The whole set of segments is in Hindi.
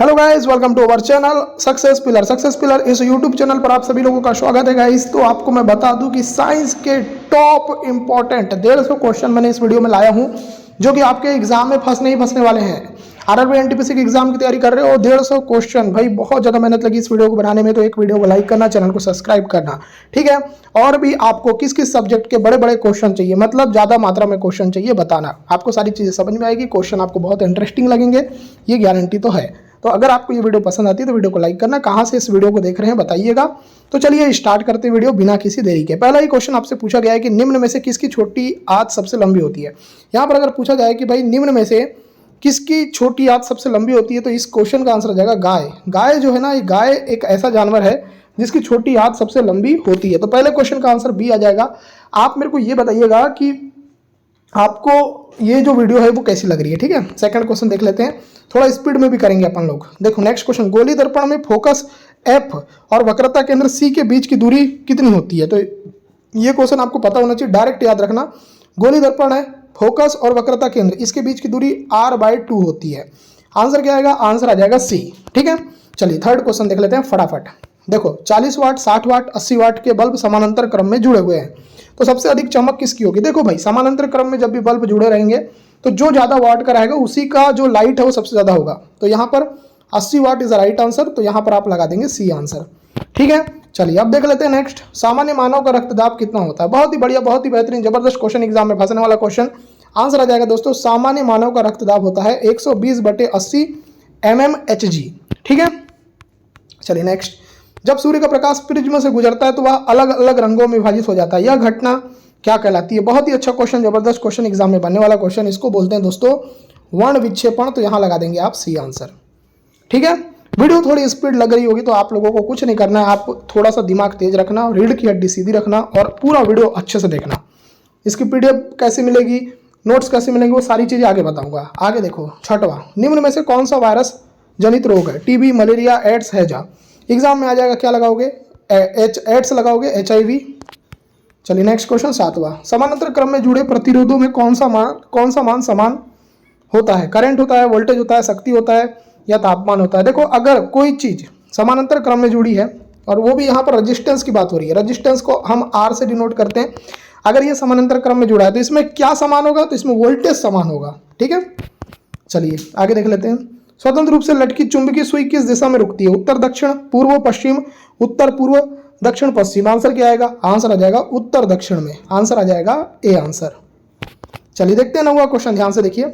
Hello guys, welcome to our channel success pillar. इस यूट्यूब चैनल पर आप सभी लोगों का स्वागत है गाइस। तो आपको मैं बता दूं कि साइंस के टॉप इंपॉर्टेंट 150 क्वेश्चन मैंने इस वीडियो में लाया हूं, जो कि आपके एग्जाम में फंसने ही फंसने वाले हैं। आरआरबी एनटीपीसी के एग्जाम की तैयारी कर रहे हो, 150 क्वेश्चन। भाई बहुत ज्यादा मेहनत लगी इस वीडियो को बनाने में, तो एक वीडियो को लाइक करना, चैनल को सब्सक्राइब करना, ठीक है। और भी आपको किस किस सब्जेक्ट के बड़े बड़े क्वेश्चन चाहिए, मतलब ज्यादा मात्रा में क्वेश्चन चाहिए, बताना। आपको सारी चीजें समझ में आएगी, क्वेश्चन आपको बहुत इंटरेस्टिंग लगेंगे, ये गारंटी तो है। तो अगर आपको ये वीडियो पसंद आती है तो वीडियो को लाइक करना। कहाँ से इस वीडियो को देख रहे हैं बताइएगा। तो चलिए स्टार्ट करते हैं वीडियो बिना किसी देरी के। पहला ही क्वेश्चन आपसे पूछा गया है कि निम्न में से किसकी छोटी आंत सबसे लंबी होती है। यहाँ पर अगर पूछा जाए कि भाई निम्न में से किसकी छोटी आंत सबसे लंबी होती है, तो इस क्वेश्चन का आंसर हो जाएगा गाय। गाय जो है ना, ये गाय एक ऐसा जानवर है जिसकी छोटी आंत सबसे लंबी होती है। तो पहले क्वेश्चन का आंसर बी आ जाएगा। आप मेरे को ये बताइएगा कि आपको ये जो वीडियो है वो कैसी लग रही है, ठीक है। सेकंड क्वेश्चन देख लेते हैं, थोड़ा स्पीड में भी करेंगे अपन लोग। देखो नेक्स्ट क्वेश्चन, गोली दर्पण में फोकस एफ और वक्रता केंद्र सी के बीच की दूरी कितनी होती है। तो ये क्वेश्चन आपको पता होना चाहिए, डायरेक्ट याद रखना। गोली दर्पण है, फोकस और वक्रता केंद्र, इसके बीच की दूरी r/2 होती है। आंसर क्या आएगा? आंसर आ जाएगा सी, ठीक है। चलिए थर्ड क्वेश्चन देख लेते हैं फटाफट। देखो 40 वाट, 60 वाट, 80 वाट के बल्ब समानांतर क्रम में जुड़े हुए हैं, तो सबसे अधिक चमक किसकी होगी। देखो भाई, समानांतर क्रम में जब भी बल्ब जुड़े रहेंगे तो जो ज्यादा वाट का रहेगा उसी का जो लाइट है वो सबसे ज्यादा होगा। तो यहाँ पर 80 what is the right answer, तो यहाँ पर आप लगा देंगे सी आंसर, ठीक है। चलिए अब देख लेते हैं नेक्स्ट, सामान्य मानव का रक्तदाब कितना होता है। बहुत ही बढ़िया, बहुत ही बेहतरीन, जबरदस्त क्वेश्चन, एग्जाम में फंसने वाला क्वेश्चन। आंसर आ जाएगा दोस्तों, सामान्य मानव का रक्तदाब होता है 120/80 mmHg, ठीक है। चलिए नेक्स्ट, जब सूर्य का प्रकाश प्रिज्म से गुजरता है तो वह अलग अलग रंगों में विभाजित हो जाता है, यह घटना क्या कहलाती है। बहुत ही अच्छा क्वेश्चन, जबरदस्त क्वेश्चन, एग्जाम में बनने वाला क्वेश्चन। इसको बोलते हैं दोस्तों वर्ण विक्षेपण, तो यहां लगा देंगे आप सी आंसर, ठीक है। वीडियो थोड़ी स्पीड लग रही होगी तो आप लोगों को कुछ नहीं करना है, आप थोड़ा सा दिमाग तेज रखना, रीढ़ की हड्डी सीधी रखना और पूरा वीडियो अच्छे से देखना। इसकी पीडीएफ कैसे मिलेगी, नोट्स कैसे मिलेंगे, वो सारी चीजें आगे बताऊंगा। आगे देखो छठवां, निम्न में से कौन सा वायरस जनित रोग है। टीबी, मलेरिया, एड्स, हैजा। एग्जाम में आ जाएगा, क्या लगाओगे? एड्स लगाओगे, HIV। चलिए नेक्स्ट क्वेश्चन सातवां, समानांतर क्रम में जुड़े प्रतिरोधों में कौन सा मान समान होता है। करंट होता है, वोल्टेज होता है, शक्ति होता है या तापमान होता है। देखो अगर कोई चीज समानांतर क्रम में जुड़ी है और वो भी यहाँ पर रेजिस्टेंस की बात हो रही है, रेजिस्टेंस को हम R से डिनोट करते हैं। अगर ये समानांतर क्रम में जुड़ा है तो इसमें क्या समान होगा, तो इसमें वोल्टेज समान होगा, ठीक है। चलिए आगे देख लेते हैं, स्वतंत्र रूप से लटकी चुंबकीय सुई किस दिशा में रुकती है। उत्तर दक्षिण, पूर्व पश्चिम, उत्तर पूर्व, दक्षिण पश्चिम। आंसर क्या आएगा? आंसर आ जाएगा उत्तर दक्षिण में, आंसर आ जाएगा ए आंसर। चलिए देखते हैं 9वां क्वेश्चन, ध्यान से देखिए।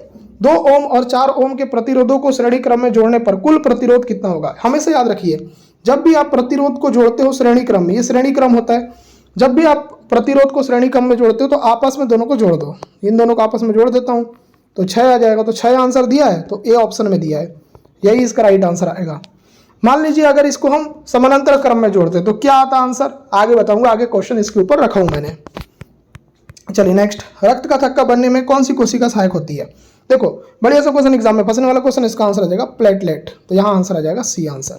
2 ओम और 4 ओम के प्रतिरोधों को श्रेणी क्रम में जोड़ने पर कुल प्रतिरोध कितना होगा। हमेशा याद रखिए, जब भी आप प्रतिरोध को जोड़ते हो श्रेणी क्रम में, ये श्रेणी क्रम होता है, जब भी आप प्रतिरोध को श्रेणी क्रम में जोड़ते हो तो आपस में दोनों को जोड़ दो। इन दोनों को आपस में जोड़ देता हूं तो 6 आ जाएगा। तो 6 आंसर दिया है, तो ए ऑप्शन में दिया है, यही इसका राइट आंसर आएगा। मान लीजिए अगर इसको हम समानांतर क्रम में जोड़ते तो क्या आता आंसर, आगे बताऊंगा, आगे क्वेश्चन इसके ऊपर रखा हूं मैंने। चलिए नेक्स्ट, रक्त का थक्का बनने में कौन सी कोशिका सहायक होती है। देखो बढ़िया सा क्वेश्चन, एग्जाम में फंसने वाला क्वेश्चन, इसका आंसर आ जाएगा प्लेटलेट, तो यहां आंसर आ जाएगा सी आंसर।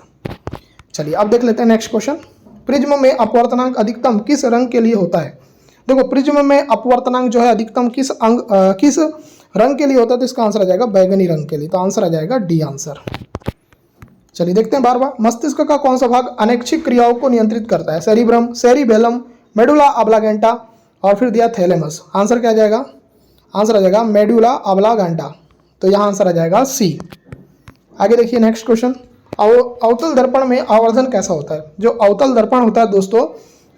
चलिए अब देख लेते हैं नेक्स्ट क्वेश्चन, प्रिज्म में अपवर्तनांक अधिकतम किस रंग के लिए होता है। देखो प्रिज्म में अपवर्तनांक जो है अधिकतम किस रंग के लिए होता है, तो इसका आंसर आ जाएगा बैगनी रंग के लिए, तो आंसर आ जाएगा डी आंसर। चलिए देखते हैं 12वां, मस्तिष्क का कौन सा भाग अनैच्छिक क्रियाओं को नियंत्रित करता है। सेरिब्रम, सेरिबेलम, मेडुला ऑब्लांगेटा और फिर दिया थैलेमस। आंसर क्या आ जाएगा? आंसर आ जाएगा मेडुला ऑब्लांगेटा, तो यहाँ आंसर आ जाएगा सी। आगे देखिए नेक्स्ट क्वेश्चन, अवतल दर्पण में आवर्धन कैसा होता है। जो अवतल दर्पण होता है दोस्तों,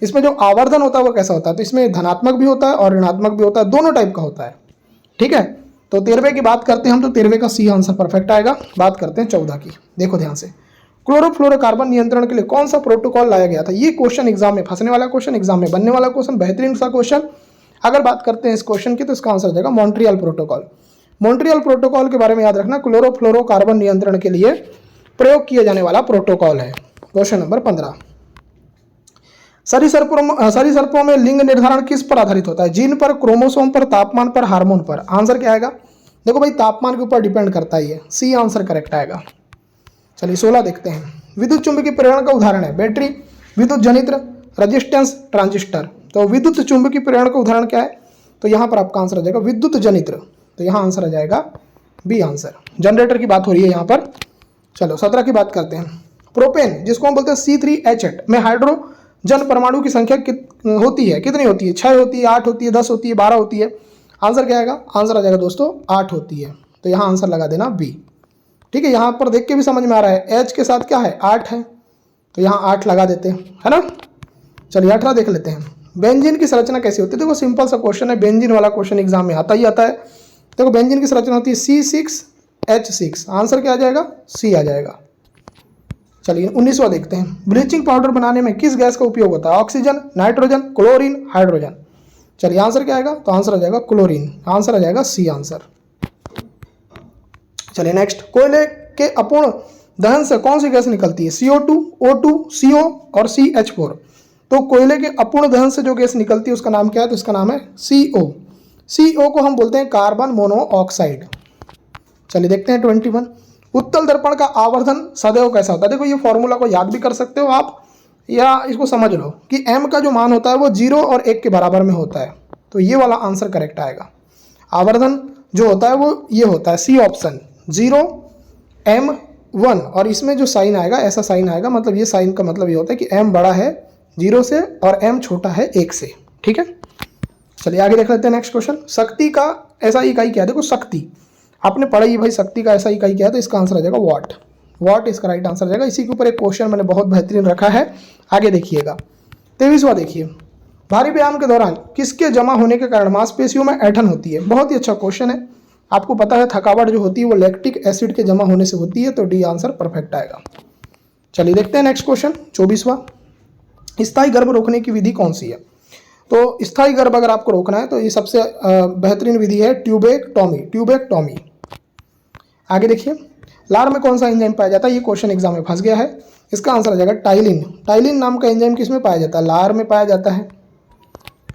इसमें जो आवर्धन होता है वो कैसा होता है, तो इसमें धनात्मक भी होता है और ऋणात्मक भी होता है, दोनों टाइप का होता है, ठीक है। तो 13वें की बात करते हैं हम, तो 13वें का सी आंसर परफेक्ट आएगा। बात करते हैं 14 की, देखो ध्यान से, क्लोरोफ्लोरोकार्बन नियंत्रण के लिए कौन सा प्रोटोकॉल लाया गया था। ये क्वेश्चन एग्जाम में फंसने वाला क्वेश्चन, एग्जाम में बनने वाला क्वेश्चन, बेहतरीन सा क्वेश्चन। अगर बात करते हैं इस क्वेश्चन की तो इसका आंसर जाएगा मॉन्ट्रियल प्रोटोकॉल। मॉन्ट्रियल प्रोटोकॉल के बारे में याद रखना, क्लोरोफ्लोरोकार्बन नियंत्रण के लिए प्रयोग किया जाने वाला प्रोटोकॉल है। क्वेश्चन नंबर 15, सरीसृपों में लिंग निर्धारण किस पर आधारित होता है। जीन पर, क्रोमोसोम पर, तापमान पर, हार्मोन पर। आंसर क्या आएगा? देखो भाई तापमान के ऊपर डिपेंड करता है, ये सी आंसर करेक्ट आएगा। चलिए 16 देखते हैं, विद्युत चुंबकीय प्रेरण का उदाहरण है बैटरी, विद्युत जनित्र, रेजिस्टेंस, ट्रांजिस्टर। तो विद्युत चुंबकीय प्रेरण का उदाहरण क्या है, तो यहाँ पर आपका आंसर आ जाएगा विद्युत जनित्र, तो यहाँ आंसर आ जाएगा बी आंसर। जनरेटर की बात हो रही है यहाँ पर। चलो 17 की बात करते हैं। प्रोपेन जिसको हम बोलते हैं C3H8 में हाइड्रोजन परमाणु की संख्या होती है, कितनी होती है? 6 होती है, 8 होती है, 10 होती है, 12 होती है। आंसर क्या आएगा? आंसर आ जाएगा दोस्तों 8 होती है। तो यहाँ आंसर लगा देना बी। ठीक है, यहाँ पर देख के भी समझ में आ रहा है H के साथ क्या है? 8 है, तो यहाँ 8 लगा देते हैं, है ना। चलिए 18 देख लेते हैं। बेंजीन की संरचना कैसी होती है? देखो सिंपल सा क्वेश्चन है, बेंजीन वाला क्वेश्चन एग्जाम में आता ही आता है। देखो बेंजीन की संरचना होती है C6H6। आंसर क्या आ जाएगा? सी आ जाएगा। चलिए 19वां देखते हैं। ब्लीचिंग पाउडर बनाने में किस गैस का उपयोग होता है? Oxygen, nitrogen, chlorine, hydrogen. चलिए आंसर क्या आएगा? तो आंसर आ जाएगा क्लोरीन। आंसर आ जाएगा सी आंसर। चलिए नेक्स्ट। कोयले के अपूर्ण दहन से कौन सी गैस निकलती है? CO2, O2, CO और CH4। तो कोयले के अपूर्ण दहन से जो गैस निकलती है उसका नाम क्या है? तो इसका नाम है CO। CO को हम बोलते हैं कार्बन मोनोऑक्साइड। चलिए देखते हैं 21। उत्तल दर्पण का आवर्धन सदैव कैसा होता है? देखो ये फॉर्मूला को याद भी कर सकते हो आप, या इसको समझ लो कि m का जो मान होता है वो 0 और 1 के बराबर में होता है। तो ये वाला आंसर करेक्ट आएगा। आवर्धन जो होता है वो ये होता है, सी ऑप्शन, 0 m 1, और इसमें जो साइन आएगा ऐसा साइन आएगा, मतलब ये साइन का मतलब ये होता है कि m बड़ा है 0 से और m छोटा है 1 से। ठीक है, चलिए आगे देख लेते हैं नेक्स्ट क्वेश्चन। शक्ति का ऐसा इकाई क्या है? देखो शक्ति आपने पढ़ा ही भाई, शक्ति का ऐसा इकाई क्या है? तो इसका आंसर आ जाएगा वाट। वाट इसका राइट आंसर आ जाएगा। इसी के ऊपर एक क्वेश्चन मैंने बहुत बेहतरीन रखा है, आगे देखिएगा। 23वां देखिए। भारी व्यायाम के दौरान किसके जमा होने के कारण मांसपेशियों में ऐंठन होती है? बहुत ही अच्छा क्वेश्चन है, आपको पता है थकावट जो होती है वो लैक्टिक एसिड के जमा होने से होती है, तो डी आंसर परफेक्ट आएगा। चलिए देखते हैं नेक्स्ट क्वेश्चन 24वां। स्थायी गर्भ रोकने की विधि कौन सी है? तो स्थायी गर्भ अगर आपको रोकना है तो ये सबसे बेहतरीन विधि है ट्यूबेक्टॉमी। आगे देखिए। लार में कौन सा एंजाइम पाया जाता है? ये क्वेश्चन एग्जाम में फंस गया है, इसका आंसर आ जाएगा टाइलिन। टाइलिन नाम का एंजाइम किस में पाया जाता है? लार में पाया जाता है।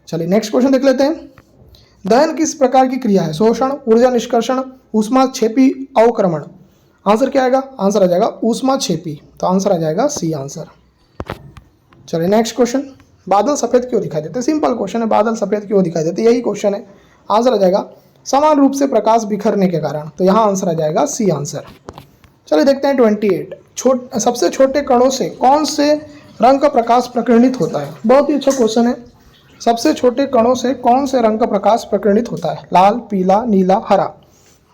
चलिए नेक्स्ट क्वेश्चन देख लेते हैं। दहन किस प्रकार की क्रिया है? शोषण, ऊर्जा निष्कर्षण, ऊष्माक्षेपी अवक्रमण। आंसर क्या आएगा? आंसर आ जाएगा ऊष्माक्षेपी। तो आंसर आ जाएगा सी आंसर। चलिए नेक्स्ट क्वेश्चन। बादल सफेद क्यों दिखाई देते? सिंपल क्वेश्चन है, बादल सफेद क्यों दिखाई देते, यही क्वेश्चन है। आंसर आ जाएगा समान रूप से प्रकाश बिखरने के कारण। तो यहाँ आंसर आ जाएगा सी आंसर। चलिए देखते हैं 28। सबसे छोटे कणों से कौन से रंग का प्रकाश प्रकीर्णित होता है? बहुत ही अच्छा क्वेश्चन है। सबसे छोटे कणों से कौन से रंग का प्रकाश प्रकीर्णित होता है? लाल, पीला, नीला, हरा।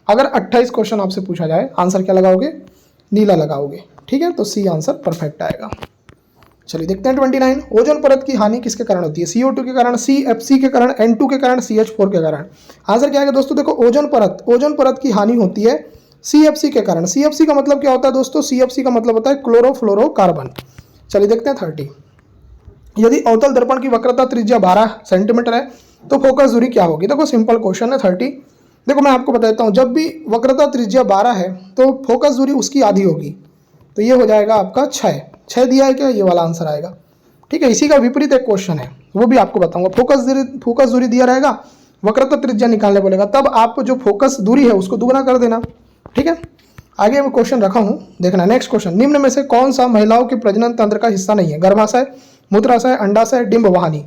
अगर 28 क्वेश्चन आपसे पूछा जाए, आंसर क्या लगाओगे? नीला लगाओगे। ठीक है, तो सी आंसर परफेक्ट आएगा। चलिए देखते हैं 29। ओजोन परत की हानि किसके कारण होती है? CO2 के कारण, CFC के कारण, N2 के कारण, CH4 के कारण। आंसर क्या है दोस्तों? देखो ओजोन परत की हानि होती है CFC के कारण। CFC का मतलब क्या होता है दोस्तों? CFC का मतलब होता है क्लोरोफ्लोरोकार्बन। चलिए देखते हैं 30। यदि अवतल दर्पण की वक्रता त्रिज्या 12 सेंटीमीटर है तो फोकस दूरी क्या होगी? देखो सिंपल क्वेश्चन है 30। देखो मैं आपको बताता हूँ, जब भी वक्रता त्रिज्या 12 है तो फोकस दूरी उसकी आधी होगी, तो ये हो जाएगा आपका 6 दिया है क्या? ये वाला आंसर आएगा। ठीक है, इसी का विपरीत एक क्वेश्चन है, वो भी आपको बताऊंगा। फोकस दूरी दिया रहेगा, वक्रता त्रिज्या निकालने बोलेगा, तब आप जो फोकस दूरी है उसको दुगना कर देना। ठीक है, आगे मैं क्वेश्चन रखा हूँ, देखना नेक्स्ट क्वेश्चन। निम्न में से कौन सा महिलाओं के प्रजनन तंत्र का हिस्सा नहीं है? गर्भाशय, मूत्राशय, अंडाशय, डिंबवाहिनी।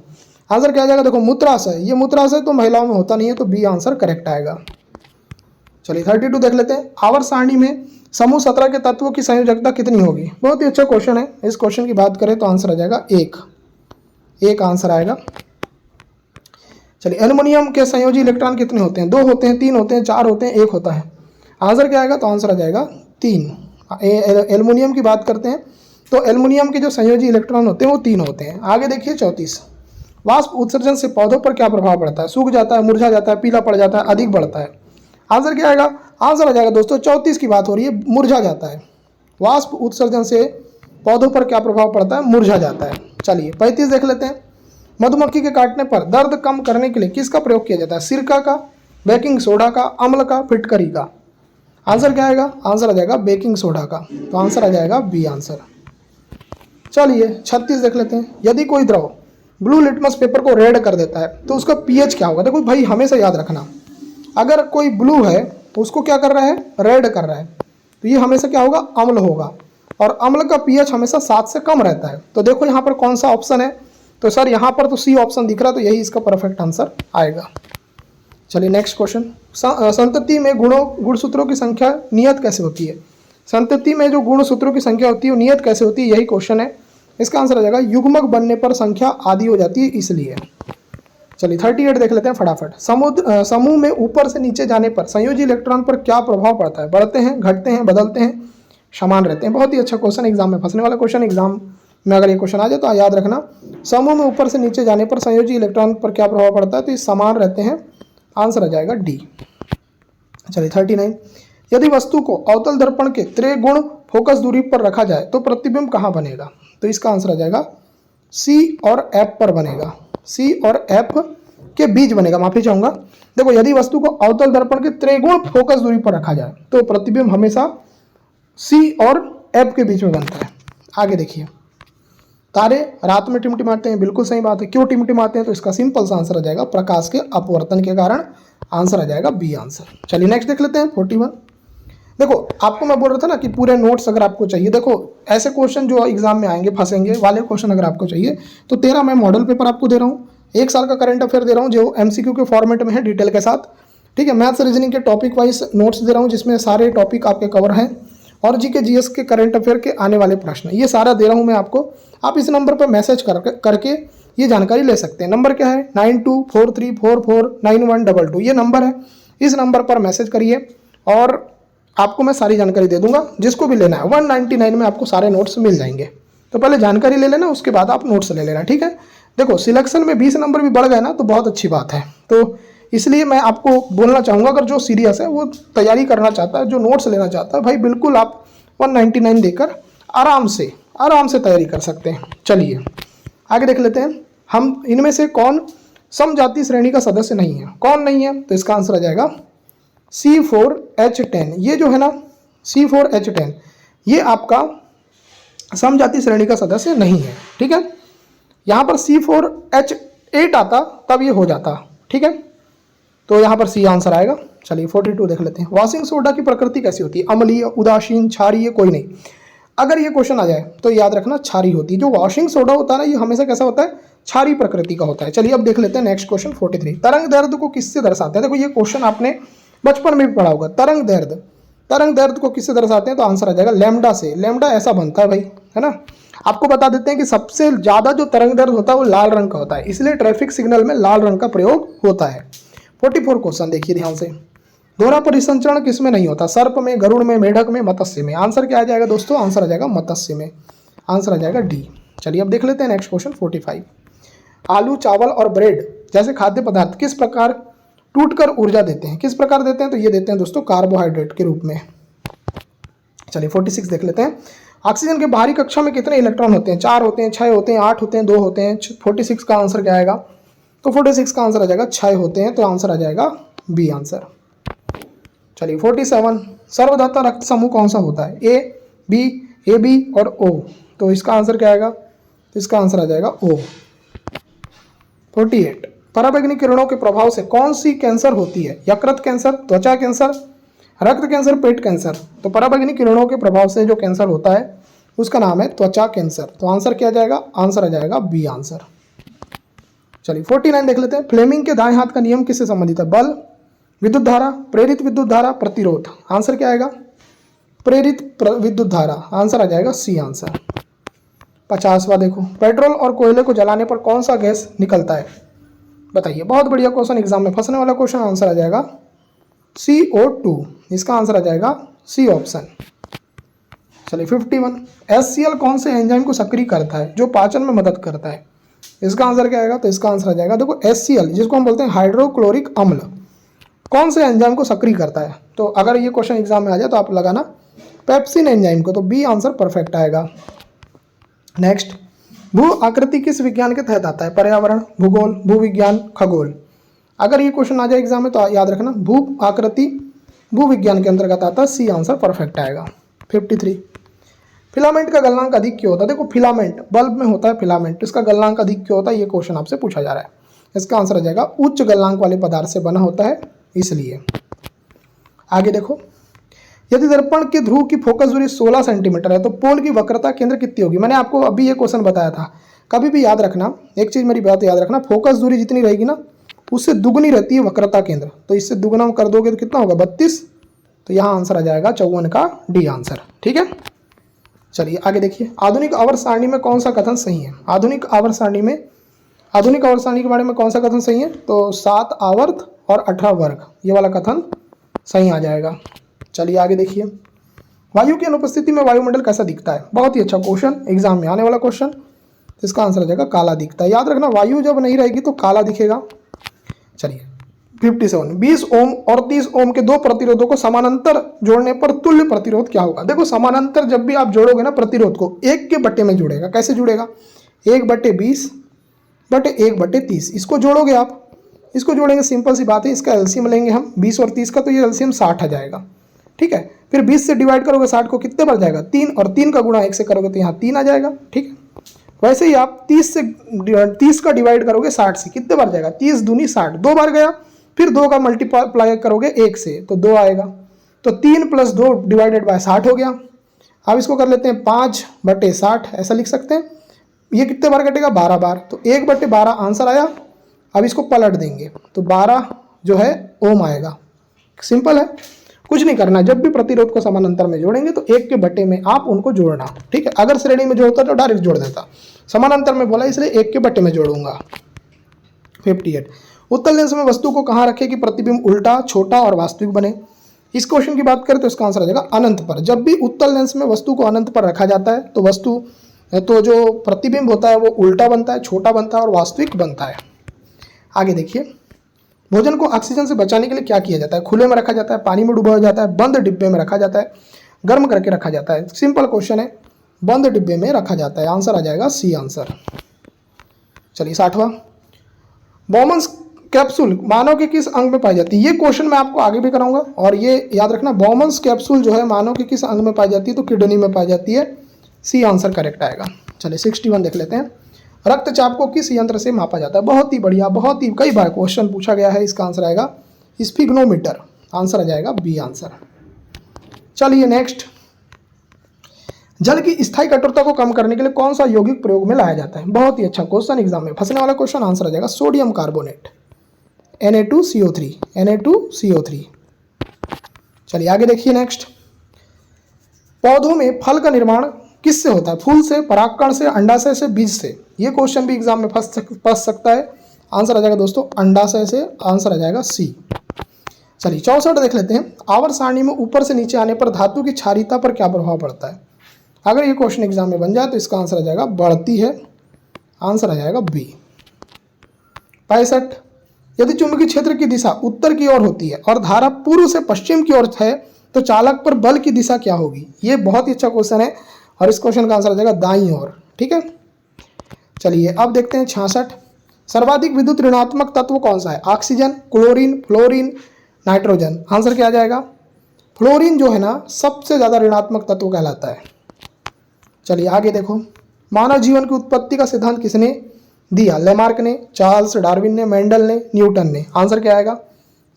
आंसर क्या आ जाएगा? देखो मूत्राशय, ये मूत्राशय तो महिलाओं में होता नहीं है, तो बी आंसर करेक्ट आएगा। चलिए 32 देख लेते हैं। आवर्त सारणी में समूह 17 के तत्वों की संयोजकता कितनी होगी? बहुत ही अच्छा क्वेश्चन है। इस क्वेश्चन की बात करें तो आंसर आ जाएगा 1 आंसर आएगा। चलिए एल्युमिनियम के संयोजी इलेक्ट्रॉन कितने होते हैं? 2 होते हैं, 3 होते हैं, 4 होते हैं, 1 होता है। आंसर क्या आएगा? तो आंसर आ जाएगा 3। एल्युमिनियम की बात करते हैं तो एल्युमिनियम के जो संयोजी इलेक्ट्रॉन होते हैं वो 3 होते हैं। आगे देखिए 34। वाष्प उत्सर्जन से पौधों पर क्या प्रभाव पड़ता है? सूख जाता है, मुरझा जाता है, पीला पड़ जाता है, अधिक बढ़ता है। आंसर क्या आएगा? आंसर आ जाएगा दोस्तों 34 की बात हो रही है, मुरझा जाता है। वाष्प उत्सर्जन से पौधों पर क्या प्रभाव पड़ता है? मुरझा जाता है। चलिए 35 देख लेते हैं। मधुमक्खी के काटने पर दर्द कम करने के लिए किसका प्रयोग किया जाता है? सिरका का, बेकिंग सोडा का, अम्ल का, फिटकरी का। आंसर क्या आएगा? आंसर आ जाएगा बेकिंग सोडा का। तो आंसर आ जाएगा बी आंसर। चलिए 36 देख लेते हैं। यदि कोई द्रव ब्लू लिटमस पेपर को रेड कर देता है तो उसका पीएच क्या होगा? देखो भाई हमेशा याद रखना, अगर कोई ब्लू है तो उसको क्या कर रहा है? रेड कर रहा है, तो ये हमेशा क्या होगा? अम्ल होगा, और अम्ल का पीएच हमेशा 7 से कम रहता है। तो देखो यहाँ पर कौन सा ऑप्शन है? तो सर यहाँ पर तो सी ऑप्शन दिख रहा है, तो यही इसका परफेक्ट आंसर आएगा। चलिए नेक्स्ट क्वेश्चन। संतति में गुणसूत्रों की संख्या नियत कैसे होती है? संतति में जो गुण सूत्रों की संख्या होती है वो नियत कैसे होती है, यही क्वेश्चन है। इसका आंसर आ जाएगा युग्मक बनने पर संख्या आधी हो जाती है इसलिए। चलिए 38 देख लेते हैं फटाफट। समूह में ऊपर से नीचे जाने पर संयोजी इलेक्ट्रॉन पर क्या प्रभाव पड़ता है? बढ़ते हैं, घटते हैं, बदलते हैं, समान रहते हैं। बहुत ही अच्छा क्वेश्चन, एग्जाम में फंसने वाला क्वेश्चन। एग्जाम में अगर ये क्वेश्चन आ जाए तो याद रखना, समूह में ऊपर से नीचे जाने पर संयोजी इलेक्ट्रॉन पर क्या प्रभाव पड़ता है? तो ये समान रहते हैं। आंसर आ जाएगा डी। चलिए 39, यदि वस्तु को अवतल दर्पण के त्रिगुण फोकस दूरी पर रखा जाए तो प्रतिबिंब कहाँ बनेगा? तो इसका आंसर आ जाएगा सी और एफ पर बनेगा। सी और एफ के बीच बनेगा, माफी चाहूंगा। देखो, यदि वस्तु को अवतल दर्पण के त्रिगुण फोकस दूरी पर रखा जाए तो प्रतिबिंब हमेशा सी और एफ के बीच में बनता है। आगे देखिए, तारे रात में टिमटिमाते हैं, बिल्कुल सही बात है। क्यों टिमटिमाते हैं? तो इसका सिंपल सा आंसर आ जाएगा प्रकाश के अपवर्तन के कारण। आंसर आ जाएगा बी आंसर। चलिए नेक्स्ट देख लेते हैं 41। देखो, आपको मैं बोल रहा था ना कि पूरे नोट्स अगर आपको चाहिए, देखो ऐसे क्वेश्चन जो एग्जाम में आएंगे फंसेंगे वाले क्वेश्चन अगर आपको चाहिए तो 13 मैं मॉडल पेपर आपको दे रहा हूँ, 1 साल का करंट अफेयर दे रहा हूँ जो एमसीक्यू के फॉर्मेट में है डिटेल के साथ। ठीक है, मैथ्स रीजनिंग के टॉपिक वाइज नोट्स दे रहा हूँ जिसमें सारे टॉपिक आपके कवर हैं, और जीके जीएस के करंट अफेयर के आने वाले प्रश्न ये सारा दे रहा हूँ मैं आपको। आप इस नंबर पर मैसेज करके ये जानकारी ले सकते हैं। नंबर क्या है? 9243449122 ये नंबर है। इस नंबर पर मैसेज करिए और आपको मैं सारी जानकारी दे दूंगा। जिसको भी लेना है 199 में आपको सारे नोट्स मिल जाएंगे। तो पहले जानकारी ले लेना, उसके बाद आप नोट्स ले लेना। ठीक है, देखो सिलेक्शन में 20 नंबर भी बढ़ गए ना तो बहुत अच्छी बात है। तो इसलिए मैं आपको बोलना चाहूँगा, अगर जो सीरियस है वो तैयारी करना चाहता है, जो नोट्स लेना चाहता है, भाई बिल्कुल आप 199 देकर आराम से तैयारी कर सकते हैं। चलिए आगे देख लेते हैं, हम इनमें से कौन समजातीय श्रेणी का सदस्य नहीं है? कौन नहीं है? तो इसका आंसर आ जाएगा C4H10। ये जो है ना C4H10 ये आपका समजातीय श्रेणी का सदस्य नहीं है। ठीक है, यहाँ पर C4H8 आता तब ये हो जाता। ठीक है, तो यहाँ पर सी आंसर आएगा। चलिए 42 देख लेते हैं। वॉशिंग सोडा की प्रकृति कैसी होती है? अम्लीय, उदासीन, क्षारीय, कोई नहीं। अगर ये क्वेश्चन आ जाए तो याद रखना क्षारीय होती है। जो वॉशिंग सोडा होता है ना ये हमेशा कैसा होता है? क्षारीय प्रकृति का होता है। चलिए अब देख लेते हैं नेक्स्ट क्वेश्चन 43। तरंग दैर्ध्य को किससे दर्शाते हैं? देखो ये क्वेश्चन आपने बचपन में भी पढ़ा होगा। तरंग दैर्ध्य को किससे दर्शाते हैं? तो आंसर आ जाएगा लैम्डा से। लैम्डा ऐसा बनता है भाई, है ना। आपको बता देते हैं कि सबसे ज्यादा जो तरंग दैर्ध्य होता है वो लाल रंग का होता है, इसलिए ट्रैफिक सिग्नल में लाल रंग का प्रयोग होता है। 44 क्वेश्चन देखिए ध्यान से। दोहरा परिसंचरण किसमें नहीं होता? सर्प में, गरुड़ में, मेढक में, मत्स्य में। आंसर क्या आ जाएगा दोस्तों? आंसर आ जाएगा मत्स्य में। आंसर आ जाएगा डी। चलिए अब देख लेते हैं नेक्स्ट क्वेश्चन 45। आलू, चावल और ब्रेड जैसे खाद्य पदार्थ किस प्रकार टूटकर ऊर्जा देते हैं? किस प्रकार देते हैं? तो ये देते हैं दोस्तों कार्बोहाइड्रेट के रूप में। चलिए 46 देख लेते हैं। ऑक्सीजन के बाहरी कक्षा में कितने इलेक्ट्रॉन होते हैं? 4 होते हैं, 6 होते हैं, 8 होते हैं, 2 होते हैं। 46 का आंसर क्या आएगा? तो 46 का आंसर आ जाएगा 6 होते हैं, तो आंसर आ जाएगा बी आंसर। चलिए 47। सर्वधाता रक्त समूह कौन सा होता है? ए बी और ओ। तो इसका आंसर क्या आएगा? तो इसका आंसर आ जाएगा ओ। 48। पराबैंगनी किरणों के प्रभाव से कौन सी कैंसर होती है? यकृत कैंसर, त्वचा कैंसर, रक्त कैंसर, पेट कैंसर। तो पराबैंगनी किरणों के प्रभाव से जो कैंसर होता है उसका नाम है त्वचा कैंसर। तो आंसर क्या आ जाएगा? आंसर आ जाएगा बी आंसर। चलिए 49 देख लेते हैं। फ्लेमिंग के दाएं हाथ का नियम किससे संबंधित है? बल, विद्युत धारा, प्रेरित विद्युत धारा, प्रतिरोध। आंसर क्या आएगा? प्रेरित विद्युत धारा। आंसर आ जाएगा सी आंसर। 50वां देखो। पेट्रोल और कोयले को जलाने पर कौन सा गैस निकलता है? बताइए, बहुत बढ़िया क्वेश्चन, एग्जाम में फंसने वाला क्वेश्चन। आंसर आ जाएगा CO2। इसका आंसर आ जाएगा सी ऑप्शन। चलिए 51। HCl कौन से एंजाइम को सक्रिय करता है जो पाचन में मदद करता है? इसका आंसर क्या आएगा? तो इसका आंसर आ जाएगा, देखो HCl जिसको हम बोलते हैं हाइड्रोक्लोरिक अम्ल, कौन से एंजाइम को सक्रिय करता है? तो अगर ये क्वेश्चन एग्जाम में आ जाए तो आप लगाना पेप्सिन एंजाइम को, तो बी आंसर परफेक्ट आएगा। नेक्स्ट, भू आकृति किस विज्ञान के तहत आता है? पर्यावरण, भूगोल, भूविज्ञान, खगोल। अगर ये क्वेश्चन आ जाए एग्जाम में तो याद रखना भू आकृति भू विज्ञान के अंतर्गत आता है। सी आंसर परफेक्ट आएगा। 53। फिलामेंट का गलनांक अधिक क्यों होता है? देखो फिलामेंट बल्ब में होता है फिलामेंट, इसका गलनांक अधिक क्यों होता है? ये क्वेश्चन आपसे पूछा जा रहा है। इसका आंसर आ जाएगा उच्च गलनांक वाले पदार्थ से बना होता है इसलिए। आगे देखो, यदि दर्पण के ध्रुव की फोकस दूरी 16 सेंटीमीटर है तो पोल की वक्रता केंद्र कितनी होगी? मैंने आपको अभी ये क्वेश्चन बताया था। कभी भी याद रखना, एक चीज मेरी बात याद रखना, फोकस दूरी जितनी रहेगी ना उससे दुगनी रहती है वक्रता केंद्र। तो इससे दुगना कर दोगे तो कितना होगा? 32 तो यहाँ आंसर आ जाएगा 54 का डी आंसर। ठीक है, चलिए आगे देखिए। आधुनिक आवर्त सारणी में कौन सा कथन सही है? आधुनिक आवर्त सारणी के बारे में कौन सा कथन सही है? तो 7 आवर्त और 18 वर्ग, ये वाला कथन सही आ जाएगा। चलिए आगे देखिए। वायु की अनुपस्थिति में वायुमंडल कैसा दिखता है? बहुत ही अच्छा क्वेश्चन, एग्जाम में आने वाला क्वेश्चन। इसका आंसर आ जाएगा काला दिखता है। याद रखना, वायु जब नहीं रहेगी तो काला दिखेगा। चलिए 57, 20 ओम और 30 ओम के दो प्रतिरोधों को समानांतर जोड़ने पर तुल्य प्रतिरोध क्या होगा? देखो, समानांतर जब भी आप जोड़ोगे ना प्रतिरोध को, 1 के बट्टे में जुड़ेगा। कैसे जुड़ेगा? 1/20 बटे 1/30, इसको जोड़ोगे आप। इसको जोड़ेंगे, सिंपल सी बात है, इसका एलसीएम लेंगे हम 20 और 30 का, तो ये एलसीएम 60 आ जाएगा। ठीक है, फिर 20 से डिवाइड करोगे 60 को, कितने बार जाएगा? 3, और 3 का गुणा 1 से करोगे तो यहाँ 3 आ जाएगा। ठीक है, वैसे ही आप 30 का डिवाइड करोगे 60 से, कितने बार जाएगा? 30 दूनी 60, 2 बार गया। फिर 2 का मल्टीप्लाई करोगे 1 से तो 2 आएगा। तो 3 + 2 डिवाइडेड बाय 60 हो गया। अब इसको कर लेते हैं 5/60, ऐसा लिख सकते हैं। ये कितने बार कटेगा? 12 बार। तो 1/12 आंसर आया। अब इसको पलट देंगे तो 12 जो है ओम आएगा। सिंपल है, कुछ नहीं करना। जब भी प्रतिरोध को समानांतर में जोड़ेंगे तो 1 के बट्टे में आप उनको जोड़ना। ठीक है, अगर श्रेणी में जोड़ता तो डायरेक्ट जोड़ देता, समानांतर में बोला इसलिए 1 के बट्टे में जोड़ूंगा। 58, उत्तल लेंस में वस्तु को कहाँ रखें कि प्रतिबिंब उल्टा, छोटा और वास्तविक बने? इस क्वेश्चन की बात करें तो इसका आंसर आ जाएगा अनंत पर। जब भी उत्तल लेंस में वस्तु को अनंत पर रखा जाता है तो जो प्रतिबिंब होता है वो उल्टा बनता है, छोटा बनता है और वास्तविक बनता है। आगे देखिए। भोजन को ऑक्सीजन से बचाने के लिए क्या किया जाता है? खुले में रखा जाता है, पानी में डुबाया जाता है, बंद डिब्बे में रखा जाता है, गर्म करके रखा जाता है? सिंपल क्वेश्चन है, बंद डिब्बे में रखा जाता है। आंसर आ जाएगा सी आंसर। चलिए 60वां, बॉमन्स कैप्सूल मानव के किस अंग में पाई जाती है? ये क्वेश्चन मैं आपको आगे भी कराऊंगा, और ये याद रखना, बॉमन्स कैप्सूल जो है मानव के किस अंग में पाई जाती है? तो किडनी में पाई जाती है। सी आंसर करेक्ट आएगा। चलिए 61 देख लेते हैं। रक्तचाप को किस यंत्र से मापा जाता है? बहुत ही बढ़िया, बहुत ही कई बार क्वेश्चन पूछा गया है। इसका आंसर आएगा स्फिग्नोमीटर। आंसर आ जाएगा बी आंसर। चलिए नेक्स्ट, जल की स्थायी कठोरता को कम करने के लिए कौन सा यौगिक प्रयोग में लाया जाता है? बहुत ही अच्छा क्वेश्चन, एग्जाम में फंसने वाला क्वेश्चन। आंसर आ जाएगा सोडियम कार्बोनेट, Na2CO3। चलिए आगे देखिए नेक्स्ट। पौधों में फल का निर्माण किससे होता है? फूल से, परागकण से, अंडाशय से, बीज से? ये क्वेश्चन भी एग्जाम में फंस सकता है। आंसर आ जाएगा दोस्तों अंडाशय से। आंसर आ जाएगा सी। चलिए 64 देख लेते हैं। आवर्त सारणी में ऊपर से नीचे आने पर धातु की क्षारीयता पर क्या प्रभाव पड़ता है? अगर ये क्वेश्चन एग्जाम में बन जाए तो इसका आंसर आ जाएगा बढ़ती है। आंसर आ जाएगा बी। 65, यदि चुंबकीय क्षेत्र की दिशा उत्तर की ओर होती है और धारा पूर्व से पश्चिम की ओर है तो चालक पर बल की दिशा क्या होगी? ये बहुत ही अच्छा क्वेश्चन है, और इस क्वेश्चन का आंसर आ जाएगा दाईं ओर। ठीक है, चलिए अब देखते हैं 66, सर्वाधिक विद्युत ऋणात्मक तत्व कौन सा है? Oxygen, chlorine, fluorine, nitrogen? Answer क्या आ जाएगा? फ्लोरीन जो है ना सबसे ज्यादा ऋणात्मक तत्व कहलाता है। चलिए आगे देखो। मानव जीवन की उत्पत्ति का सिद्धांत किसने दिया? लेमार्क ने, चार्ल्स डार्विन ने, मेंडल ने, न्यूटन ने? आंसर क्या आएगा?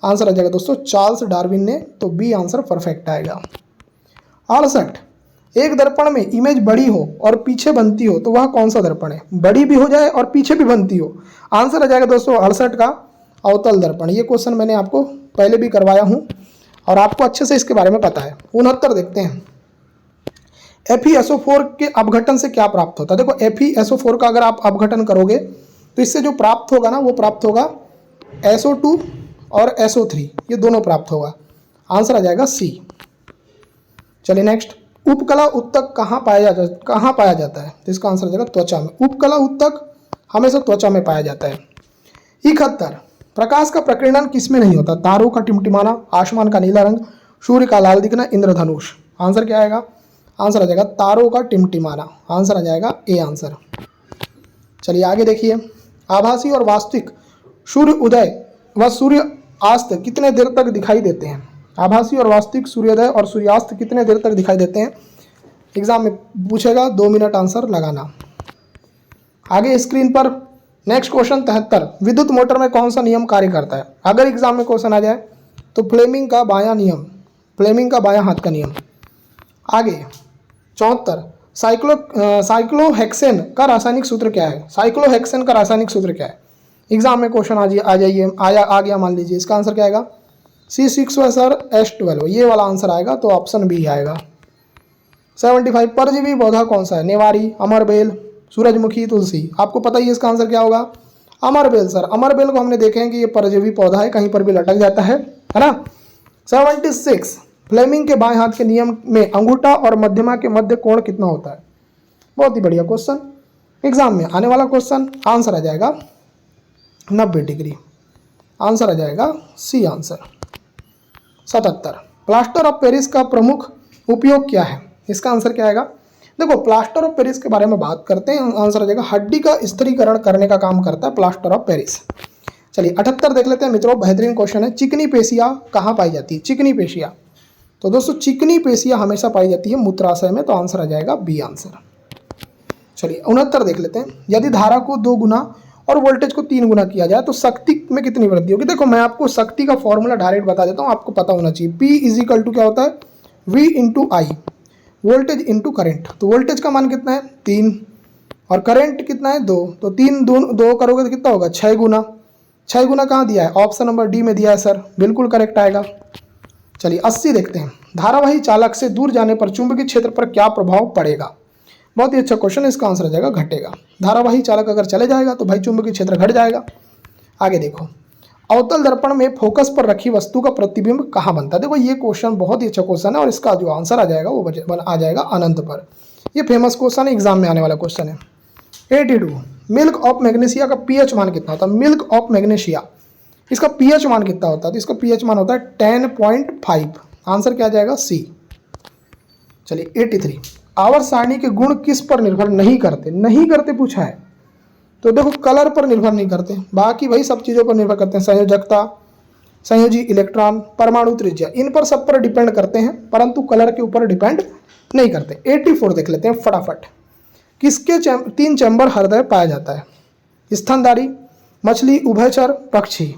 आंसर आ जाएगा दोस्तों चार्ल्स डार्विन ने। तो बी आंसर परफेक्ट आएगा। 68, एक दर्पण में इमेज बड़ी हो और पीछे बनती हो तो वह कौन सा दर्पण है? बड़ी भी हो जाए और पीछे भी बनती हो। आंसर आ जाएगा दोस्तों 68 का अवतल दर्पण। ये क्वेश्चन मैंने आपको पहले भी करवाया हूँ और आपको अच्छे से इसके बारे में पता है। 69 देखते हैं। FeSO4 के अपघटन से क्या प्राप्त होता है? देखो FeSO4 का अगर आप अपघटन करोगे तो इससे जो प्राप्त होगा ना वो प्राप्त होगा SO2 और SO3, ये दोनों प्राप्त होगा। आंसर आ जाएगा सी। चलिए नेक्स्ट, उपकला उत्तक कहाँ पाया जाता है? तो इसका आंसर आ जाएगा त्वचा में। उपकला उत्तक हमेशा त्वचा में पाया जाता है। 71, प्रकाश का प्रकीर्णन किसमें नहीं होता? तारों का टिमटिमाना, आसमान का नीला रंग, सूर्य का लाल दिखना, इंद्रधनुष? आंसर क्या आएगा? आंसर आ जाएगा तारों का टिमटिमाना। आंसर आ जाएगा ए आंसर। चलिए आगे देखिए। आभासी और वास्तविक सूर्य उदय व सूर्य अस्त कितने देर तक दिखाई देते हैं? आभासी और वास्तविक सूर्योदय और सूर्यास्त कितने देर तक दिखाई देते हैं? एग्जाम में पूछेगा, 2 मिनट आंसर लगाना। आगे स्क्रीन पर नेक्स्ट क्वेश्चन 73, विद्युत मोटर में कौन सा नियम कार्य करता है? अगर एग्जाम में क्वेश्चन आ जाए तो फ्लेमिंग का बायां नियम, फ्लेमिंग का बायां हाथ का नियम। आगे 74, साइक्लोहेक्सेन का रासायनिक सूत्र क्या है? साइक्लोहेक्सेन का रासायनिक सूत्र क्या है? एग्जाम में क्वेश्चन आ गया मान लीजिए। इसका आंसर क्या आएगा? C6 है सर S12, ये वाला आंसर आएगा, तो ऑप्शन बी आएगा। 75 परजीवी पौधा कौन सा है? नेवारी, अमरबेल, सूरजमुखी, तुलसी। आपको पता ही है इसका आंसर क्या होगा? अमरबेल सर। अमरबेल को हमने देखे हैं कि ये परजीवी पौधा है, कहीं पर भी लटक जाता है ना। 76 फ्लेमिंग के बाएं हाथ के नियम में अंगूठा और मध्यमा के मध्य कोण कितना होता है? बहुत ही बढ़िया क्वेश्चन, एग्जाम में आने वाला क्वेश्चन। आंसर आ जाएगा 90 डिग्री, आंसर आ जाएगा C answer. 77 plaster of Paris का प्रमुख उपयोग क्या है? इसका आंसर क्या आएगा? देखो प्लास्टर ऑफ पेरिस के बारे में बात करते हैं, आंसर आ जाएगा हड्डी का स्थिरीकरण करने का काम करता है प्लास्टर ऑफ पेरिस। चलिए 78 देख लेते हैं मित्रों, बेहतरीन क्वेश्चन है। चिकनी पेशिया कहाँ पाई जाती है? चिकनी पेशिया, तो दोस्तों चिकनी पेशिया हमेशा पाई जाती है मूत्राशय में, तो आंसर आ जाएगा बी आंसर। चलिए 69 देख लेते हैं। यदि धारा को 2 गुना और वोल्टेज को 3 गुना किया जाए तो शक्ति में कितनी वृद्धि होगी? देखो मैं आपको शक्ति का फॉर्मूला डायरेक्ट बता देता हूँ, आपको पता होना चाहिए। P इजिकल टू क्या होता है? V इंटू आई, वोल्टेज इंटू करेंट। तो वोल्टेज का मान कितना है? 3, और करेंट कितना है? 2। तो 3 2 करोगे तो कितना होगा? 6 गुना। 6 गुना कहाँ दिया है? ऑप्शन नंबर डी में दिया है सर, बिल्कुल करेक्ट आएगा। चलिए 80 देखते हैं। धारावाही चालक से दूर जाने पर चुंबकीय क्षेत्र पर क्या प्रभाव पड़ेगा? बहुत ही अच्छा क्वेश्चन है, इसका आंसर आ जाएगा घटेगा। धारावाही चालक अगर चले जाएगा तो भाई चुंबकीय क्षेत्र घट जाएगा। आगे देखो, अवतल दर्पण में फोकस पर रखी वस्तु का प्रतिबिंब कहाँ बनता है? देखो ये क्वेश्चन बहुत ही अच्छा क्वेश्चन है, और इसका जो आंसर आ जाएगा वो आ जाएगा अनंत पर। ये फेमस क्वेश्चन है, एग्जाम में आने वाला क्वेश्चन है। 82 मिल्क ऑफ मैग्नीशिया का पीएच मान कितना होता है? मिल्क ऑफ मैग्नीशिया, इसका पीएच मान कितना होता है? तो इसका पीएच मान होता है 10.5, आंसर क्या आ जाएगा? सी। चलिए 83 आवर्त सारणी के गुण किस पर निर्भर नहीं करते? नहीं करते पूछा है, तो देखो कलर पर निर्भर नहीं करते, बाकी भाई सब चीज़ों पर निर्भर करते हैं। संयोजकता, संयोजी इलेक्ट्रॉन, परमाणु त्रिज्या, इन पर सब पर डिपेंड करते हैं, परंतु कलर के ऊपर डिपेंड नहीं करते। 84 देख लेते हैं फटाफट। किसके 3 चैम्बर हृदय पाया जाता है? स्तनधारी, मछली, उभयचर, पक्षी।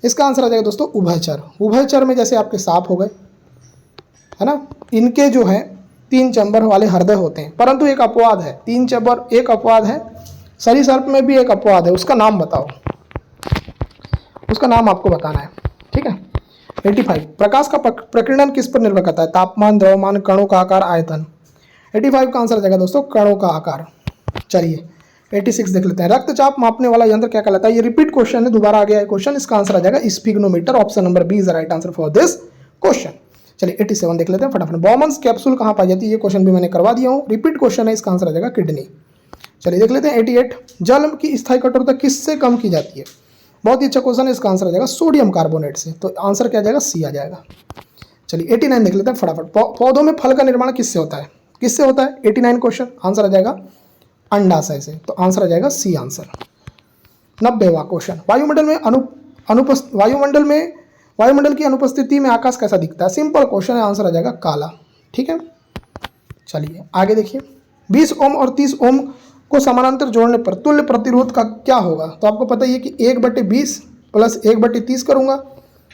इसका आंसर आ जाएगा दोस्तों उभयचर। उभयचर में जैसे आपके सांप हो गए, है ना, इनके जो है 3 चैम्बर वाले हृदय होते हैं, परंतु एक अपवाद है। 3 चैम्बर एक अपवाद है, सरीसर्प में भी एक अपवाद है, उसका नाम बताओ, उसका नाम आपको बताना है, ठीक है। 85 प्रकाश का प्रकीर्णन किस पर निर्भर करता है? तापमान, द्रव्यमान, कणों का आकार, आयतन। 85 का आंसर आ जाएगा दोस्तों कणों का आकार। चलिए 86 देख लेते हैं। रक्तचाप मापने वाला यंत्र क्या कहलाता है? ये रिपीट क्वेश्चन है, दोबारा आ गया है क्वेश्चन, इसका आंसर आ जाएगा sphygmometer. Option number B is the right answer for this question. चलिए 87 देख लेते हैं फटाफट। बॉमन्स कैप्सूल कहाँ पाई जाती है? ये क्वेश्चन भी मैंने करवा दिया हूँ, रिपीट क्वेश्चन है, इसका आंसर आ जाएगा किडनी। चलिए देख लेते हैं 88 जल की स्थायी कठोरता किससे कम की जाती है? बहुत ही अच्छा क्वेश्चन है, इसका आंसर आ जाएगा सोडियम कार्बोनेट से, तो आंसर क्या आ जाएगा? सी आ जाएगा। चलिए 89 देख लेते हैं फटाफट। पौधों में फल का निर्माण किससे होता है? किससे होता है? 89 क्वेश्चन, आंसर आ जाएगा अंडाशय से, तो आंसर आ जाएगा सी आंसर। 90वां क्वेश्चन। वायुमंडल में वायुमंडल की अनुपस्थिति में आकाश कैसा दिखता है? सिंपल क्वेश्चन है, आंसर आ जाएगा काला, ठीक है। चलिए आगे देखिए। 20 ओम और 30 ओम को समानांतर जोड़ने पर तुल्य प्रतिरोध का क्या होगा? तो आपको पता ही है कि 1/20 प्लस 1/30 करूंगा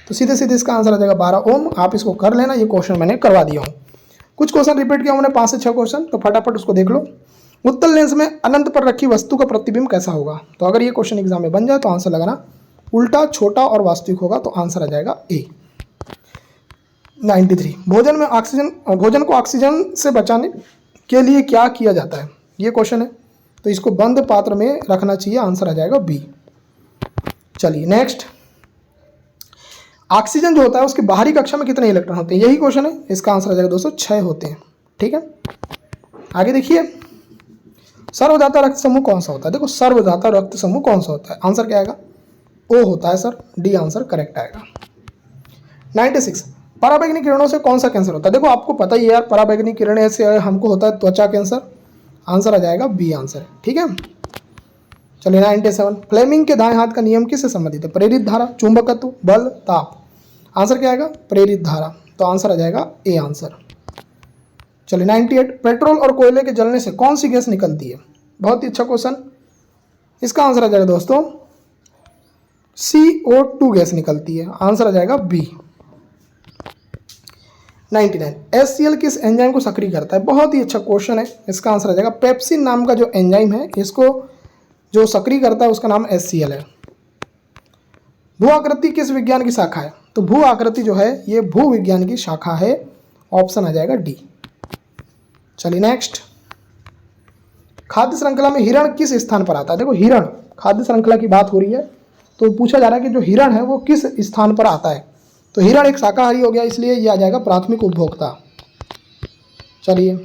तो सीधे सीधे इसका आंसर आ जाएगा 12 ओम। आप इसको कर लेना, ये क्वेश्चन मैंने करवा दिया हूँ। कुछ क्वेश्चन रिपीट किया मैंने, 5 से 6 क्वेश्चन, तो फटाफट उसको देख लो। उत्तल लेंस में अनंत पर रखी वस्तु का प्रतिबिंब कैसा होगा? तो अगर ये क्वेश्चन एग्जाम में बन जाए तो आंसर लगाना उल्टा, छोटा और वास्तविक होगा, तो आंसर आ जाएगा ए। 93 भोजन को ऑक्सीजन से बचाने के लिए क्या किया जाता है? ये क्वेश्चन है, तो इसको बंद पात्र में रखना चाहिए, आंसर आ जाएगा बी। चलिए नेक्स्ट। ऑक्सीजन जो होता है उसकी बाहरी कक्षा में कितने इलेक्ट्रॉन होते हैं? यही क्वेश्चन है, इसका आंसर आ जाएगा दोस्तों 6 होते हैं, ठीक है। आगे देखिए। सर्वधाता रक्त समूह कौन सा होता है? देखो सर्वधाता रक्त समूह कौन सा होता है? आंसर क्या आएगा? ओ होता है सर, डी आंसर करेक्ट आएगा। 96 पराबैंगनी किरणों से कौन सा कैंसर होता है? देखो आपको पता ही है यार, पराबैंगनी किरणें से हमको होता है त्वचा कैंसर, आंसर आ जाएगा बी आंसर, ठीक है। चलिए 97 फ्लेमिंग के दाएं हाथ का नियम किससे संबंधित है? प्रेरित धारा, चुंबकत्व, बल, ताप। आंसर क्या आएगा? प्रेरित धारा, तो आंसर आ जाएगा ए आंसर। चलिए 98 पेट्रोल और कोयले के जलने से कौन सी गैस निकलती है? बहुत ही अच्छा क्वेश्चन, इसका आंसर आ जाएगा दोस्तों CO2 गैस निकलती है, आंसर आ जाएगा बी। 99 HCl किस एंजाइम को सक्रिय करता है? बहुत ही अच्छा क्वेश्चन है, इसका आंसर आ जाएगा पेप्सिन नाम का जो एंजाइम है, इसको जो सक्रिय करता है उसका नाम HCl है। भू आकृति किस विज्ञान की शाखा है? तो भू आकृति जो है ये भू विज्ञान की शाखा है, ऑप्शन आ जाएगा डी। चलिए नेक्स्ट, खाद्य श्रृंखला में हिरण किस स्थान पर आता है? देखो हिरण, खाद्य श्रृंखला की बात हो रही है तो पूछा जा रहा है कि जो हिरण है वो किस स्थान पर आता है। तो हिरण एक शाकाहारी हो गया, इसलिए ये आ जाएगा प्राथमिक उपभोक्ता। चलिए,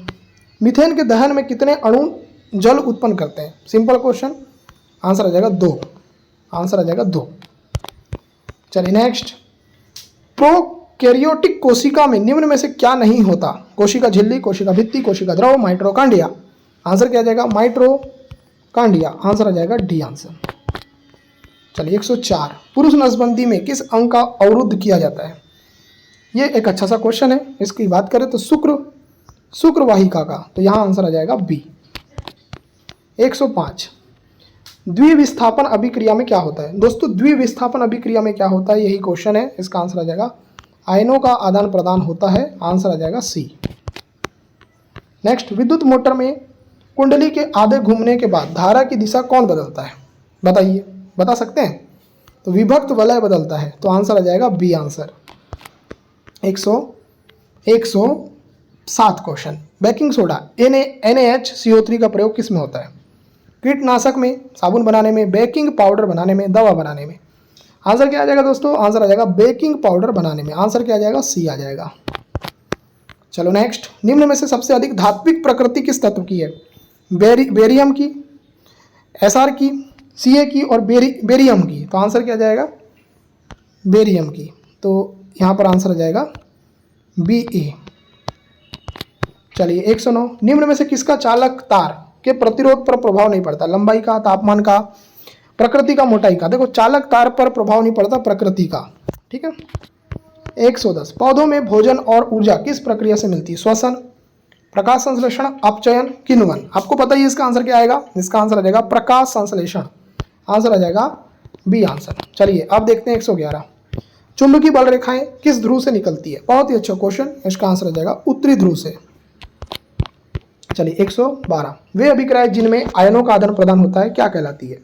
मीथेन के दहन में कितने अणु जल उत्पन्न करते हैं? सिंपल क्वेश्चन, आंसर आ जाएगा 2, आंसर आ जाएगा 2। चलिए नेक्स्ट, प्रोकैरियोटिक कोशिका में निम्न में से क्या नहीं होता? कोशिका झिल्ली, कोशिका भित्ति, कोशिका द्रव, माइटोकॉन्ड्रिया। आंसर क्या आ जाएगा? माइटोकॉन्ड्रिया। आंसर आ जाएगा डी आंसर। चलिए 104, पुरुष नसबंदी में किस अंग का अवरुद्ध किया जाता है? ये एक अच्छा सा क्वेश्चन है। इसकी बात करें तो शुक्र वाहिका का, तो यहाँ आंसर आ जाएगा बी। 105, द्विविस्थापन अभिक्रिया में क्या होता है? दोस्तों द्विविस्थापन अभिक्रिया में क्या होता है, यही क्वेश्चन है। इसका आंसर आ जाएगा आयनों का आदान प्रदान होता है। आंसर आ जाएगा सी। नेक्स्ट, विद्युत मोटर में कुंडली के आधे घूमने के बाद धारा की दिशा कौन बदलता है? बताइए, बता सकते हैं? तो विभक्त वलय बदलता है। तो आंसर आ जाएगा B answer. 107 question, baking soda NaHCO3 का प्रयोग किस में होता है? कीटनाशक में, साबुन बनाने में, बेकिंग पाउडर बनाने में, दवा बनाने में। आंसर क्या आ जाएगा दोस्तों? आंसर आ जाएगा बेकिंग पाउडर बनाने में। आंसर क्या आ जाएगा? सी आ जाएगा। चलो नेक्स्ट, निम्न में से सबसे अधिक धात्विक प्रकृति किस तत्व की है? बेरियम की, SR की, Ca की और बेरियम की। तो आंसर क्या आ जाएगा? बेरियम की। तो यहाँ पर आंसर आ जाएगा BA। चलिए 109, निम्न में से किसका चालक तार के प्रतिरोध पर प्रभाव नहीं पड़ता? लंबाई का, तापमान का, प्रकृति का, मोटाई का। देखो चालक तार पर प्रभाव नहीं पड़ता, प्रकृति का। ठीक है। 110, पौधों में भोजन और ऊर्जा किस प्रक्रिया से मिलती है? श्वसन, प्रकाश संश्लेषण, अपचयन, किण्वन। आपको पता ही इसका आंसर क्या आएगा? इसका आंसर आ जाएगा प्रकाश संश्लेषण। आंसर आ जाएगा बी आंसर। चलिए अब देखते हैं 111, चुंबकीय बल रेखाएं किस ध्रुव से निकलती है? बहुत ही अच्छा क्वेश्चन। इसका आंसर आ जाएगा उत्तरी ध्रुव से। चलिए 112, वे अभिक्रियाएं जिनमें आयनों का आदान प्रदान होता है क्या कहलाती है?